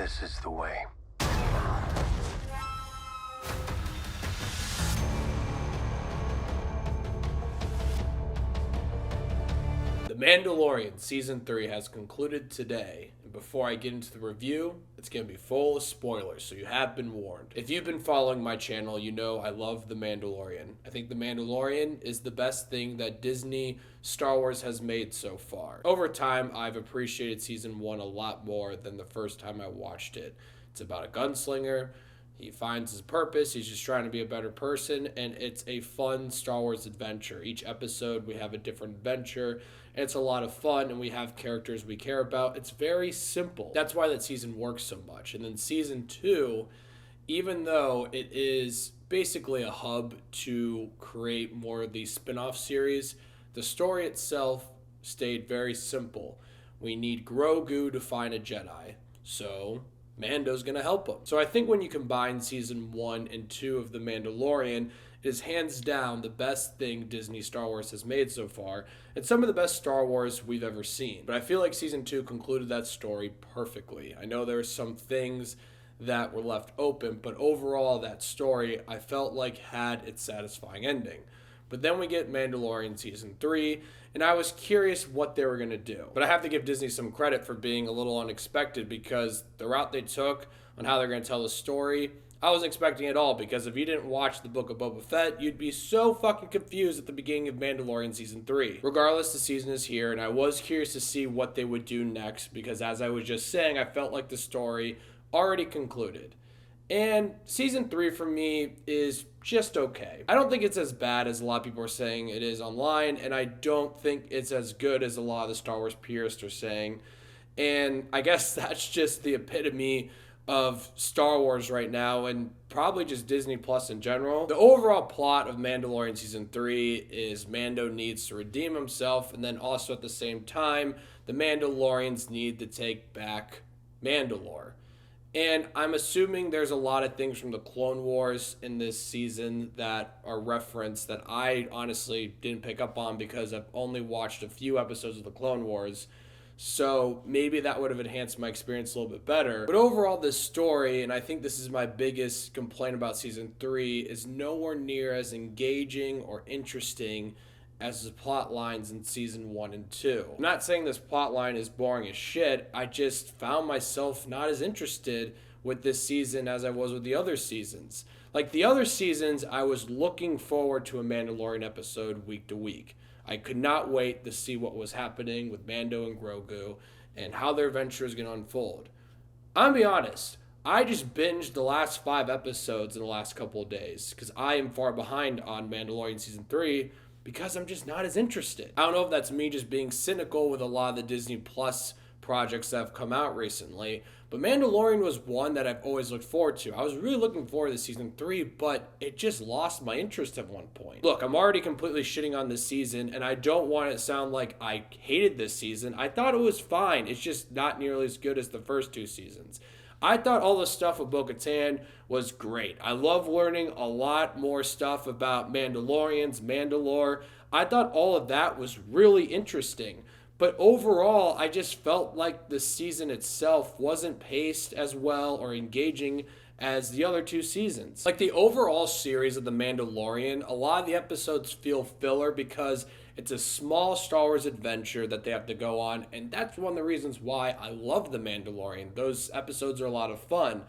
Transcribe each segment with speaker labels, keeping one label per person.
Speaker 1: This is the way.
Speaker 2: The Mandalorian Season 3 has concluded today, and before I get into the review, it's going to be full of spoilers, so you have been warned. If you've been following my channel, you know I love The Mandalorian. I think The Mandalorian is the best thing that Disney Star Wars has made so far. Over time, I've appreciated Season 1 a lot more than the first time I watched it. It's about a gunslinger. He finds his purpose. He's just trying to be a better person, and it's a fun Star Wars adventure. Each episode, we have a different adventure, and it's a lot of fun, and we have characters we care about. It's very simple. That's why that season works so much. And then Season 2, even though it is basically a hub to create more of these spin-off series, the story itself stayed very simple. We need Grogu to find a Jedi, so Mando's going to help him. So I think when you combine Season 1 and 2 of The Mandalorian, it is hands down the best thing Disney Star Wars has made so far, and some of the best Star Wars we've ever seen. But I feel like Season 2 concluded that story perfectly. I know there are some things that were left open, but overall that story I felt like had its satisfying ending. But then we get Mandalorian Season 3, and I was curious what they were going to do. But I have to give Disney some credit for being a little unexpected, because the route they took on how they're going to tell the story, I wasn't expecting it all, because if you didn't watch the Book of Boba Fett, you'd be so fucking confused at the beginning of Mandalorian Season 3. Regardless, the season is here, and I was curious to see what they would do next, because as I was just saying, I felt like the story already concluded. And Season 3 for me is just okay. I don't think it's as bad as a lot of people are saying it is online, and I don't think it's as good as a lot of the Star Wars purists are saying. And I guess that's just the epitome of Star Wars right now, and probably just Disney Plus in general. The overall plot of Mandalorian Season 3 is Mando needs to redeem himself, and then also at the same time, the Mandalorians need to take back Mandalore. And I'm assuming there's a lot of things from the Clone Wars in this season that are referenced that I honestly didn't pick up on, because I've only watched a few episodes of the Clone Wars. So maybe that would have enhanced my experience a little bit better. But overall, this story, and I think this is my biggest complaint about Season 3, is nowhere near as engaging or interesting as the plot lines in Season 1 and 2. I'm not saying this plot line is boring as shit. I just found myself not as interested with this season as I was with the other seasons. Like the other seasons, I was looking forward to a Mandalorian episode week to week. I could not wait to see what was happening with Mando and Grogu and how their adventure is going to unfold. I'm gonna be honest, I just binged the last 5 episodes in the last couple of days, because I am far behind on Mandalorian Season 3, because I'm just not as interested. I don't know if that's me just being cynical with a lot of the Disney Plus projects that have come out recently, but Mandalorian was one that I've always looked forward to. I was really looking forward to Season 3, but it just lost my interest at one point. Look, I'm already completely shitting on this season, and I don't want it to sound like I hated this season. I thought it was fine. It's just not nearly as good as the first 2 seasons. I thought all the stuff with Bo-Katan was great. I love learning a lot more stuff about Mandalorians, Mandalore. I thought all of that was really interesting. But overall, I just felt like the season itself wasn't paced as well or engaging as the other 2 seasons. Like the overall series of The Mandalorian, a lot of the episodes feel filler because it's a small Star Wars adventure that they have to go on, and that's one of the reasons why I love The Mandalorian. Those episodes are a lot of fun.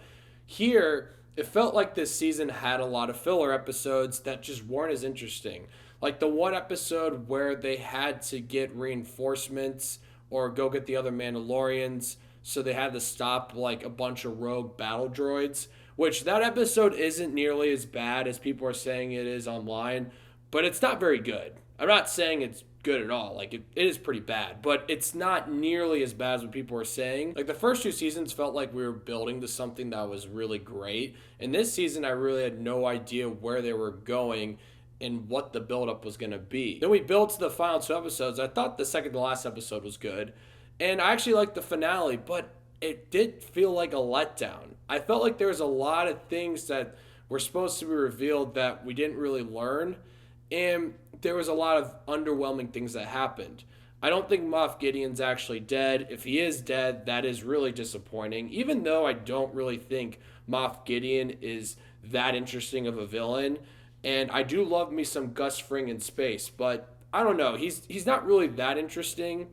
Speaker 2: Here, it felt like this season had a lot of filler episodes that just weren't as interesting. Like the one episode where they had to get reinforcements or go get the other Mandalorians, so they had to stop like a bunch of rogue battle droids, which that episode isn't nearly as bad as people are saying it is online, but it's not very good. I'm not saying it's good at all. Like, it is pretty bad, but it's not nearly as bad as what people are saying. Like, the first 2 seasons felt like we were building to something that was really great, and this season I really had no idea where they were going and what the buildup was going to be. Then we built to the final 2 episodes. I thought the second to last episode was good, and I actually liked the finale, but it did feel like a letdown. I felt like there was a lot of things that were supposed to be revealed that we didn't really learn, and there was a lot of underwhelming things that happened. I don't think Moff Gideon's actually dead. If he is dead, that is really disappointing, even though I don't really think Moff Gideon is that interesting of a villain. And I do love me some Gus Fring in space, but I don't know. He's not really that interesting.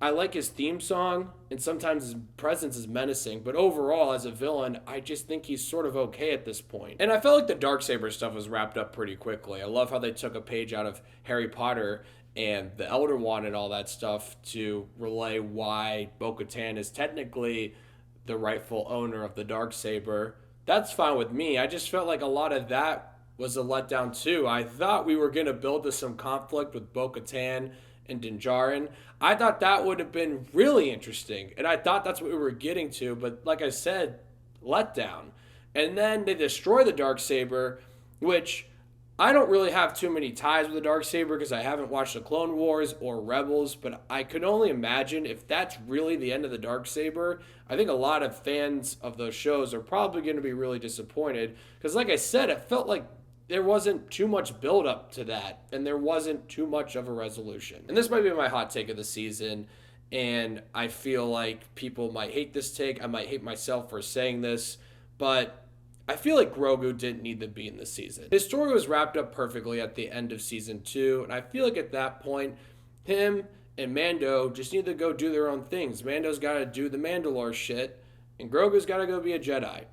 Speaker 2: I like his theme song, and sometimes his presence is menacing, but overall, as a villain, I just think he's sort of okay at this point. And I felt like the Darksaber stuff was wrapped up pretty quickly. I love how they took a page out of Harry Potter and the Elder Wand and all that stuff to relay why Bo-Katan is technically the rightful owner of the Darksaber. That's fine with me. I just felt like a lot of that was a letdown too. I thought we were going to build to some conflict with Bo-Katan and Din Djarin. I thought that would have been really interesting, and I thought that's what we were getting to, but like I said, letdown. And then they destroy the Darksaber, which I don't really have too many ties with the Darksaber because I haven't watched the Clone Wars or Rebels, but I could only imagine if that's really the end of the Darksaber, I think a lot of fans of those shows are probably going to be really disappointed because like I said, it felt like there wasn't too much build up to that, and there wasn't too much of a resolution. And this might be my hot take of the season, and I feel like people might hate this take. I might hate myself for saying this, but I feel like Grogu didn't need to be in this season. His story was wrapped up perfectly at the end of season 2, and I feel like at that point, him and Mando just need to go do their own things. Mando's got to do the Mandalore shit, and Grogu's got to go be a Jedi.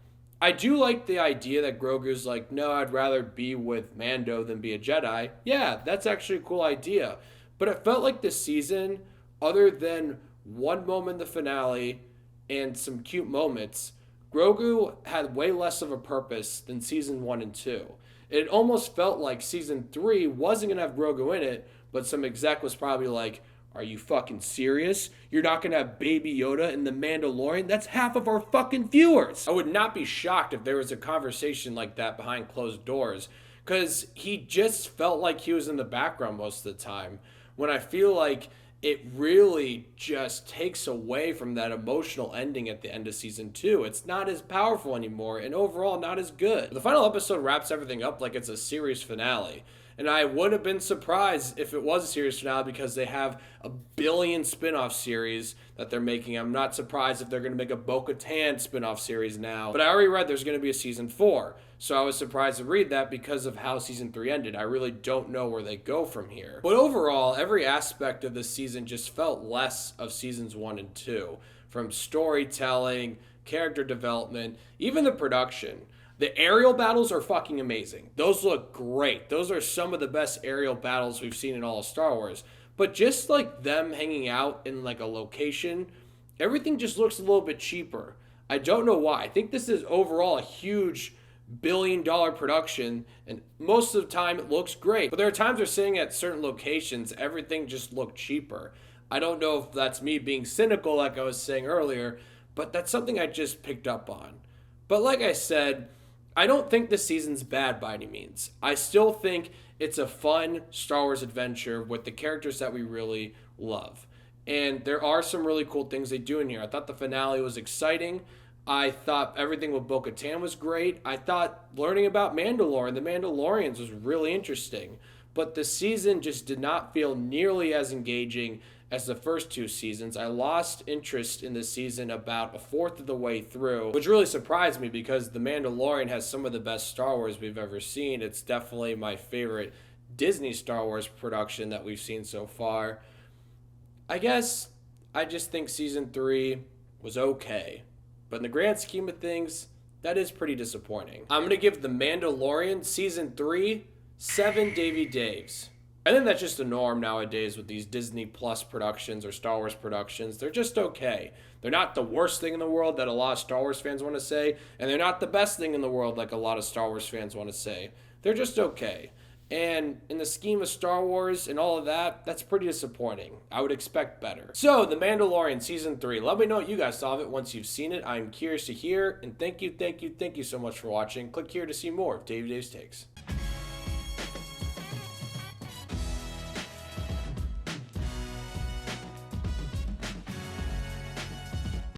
Speaker 2: I do like the idea that Grogu's like, no, I'd rather be with Mando than be a Jedi. Yeah, that's actually a cool idea. But it felt like this season, other than one moment in the finale and some cute moments, Grogu had way less of a purpose than season 1 and 2. It almost felt like season 3 wasn't going to have Grogu in it, but some exec was probably like, are you fucking serious? You're not going to have Baby Yoda in The Mandalorian? That's half of our fucking viewers. I would not be shocked if there was a conversation like that behind closed doors, because he just felt like he was in the background most of the time, when I feel like it really just takes away from that emotional ending at the end of season 2. It's not as powerful anymore, and overall not as good. The final episode wraps everything up like it's a series finale. And I would have been surprised if it was a series finale because they have a billion spin-off series that they're making. I'm not surprised if they're going to make a Bo-Katan spin-off series now. But I already read there's going to be a season 4. So I was surprised to read that because of how season 3 ended. I really don't know where they go from here. But overall, every aspect of this season just felt less of seasons 1 and 2. From storytelling, character development, even the production. The aerial battles are fucking amazing. Those look great. Those are some of the best aerial battles we've seen in all of Star Wars. But just like them hanging out in like a location, everything just looks a little bit cheaper. I don't know why. I think this is overall a huge billion-dollar production, and most of the time it looks great. But there are times we're sitting at certain locations, everything just looked cheaper. I don't know if that's me being cynical like I was saying earlier, but that's something I just picked up on. But like I said, I don't think this season's bad by any means. I still think it's a fun Star Wars adventure with the characters that we really love. And there are some really cool things they do in here. I thought the finale was exciting. I thought everything with Bo-Katan was great. I thought learning about Mandalore and the Mandalorians was really interesting. But the season just did not feel nearly as engaging as the first 2 seasons. I lost interest in the season about a fourth of the way through, which really surprised me because The Mandalorian has some of the best Star Wars we've ever seen. It's definitely my favorite Disney Star Wars production that we've seen so far. I guess I just think season 3 was okay. But in the grand scheme of things, that is pretty disappointing. I'm going to give The Mandalorian season 3 7 Davey Daves. I think that's just the norm nowadays with these Disney Plus productions or Star Wars productions. They're just okay. They're not the worst thing in the world that a lot of Star Wars fans want to say, and they're not the best thing in the world like a lot of Star Wars fans want to say. They're just okay. And in the scheme of Star Wars and all of that, that's pretty disappointing. I would expect better. So, The Mandalorian Season 3. Let me know what you guys saw of it once you've seen it. I'm curious to hear. And thank you so much for watching. Click here to see more of Davey Dave's Takes.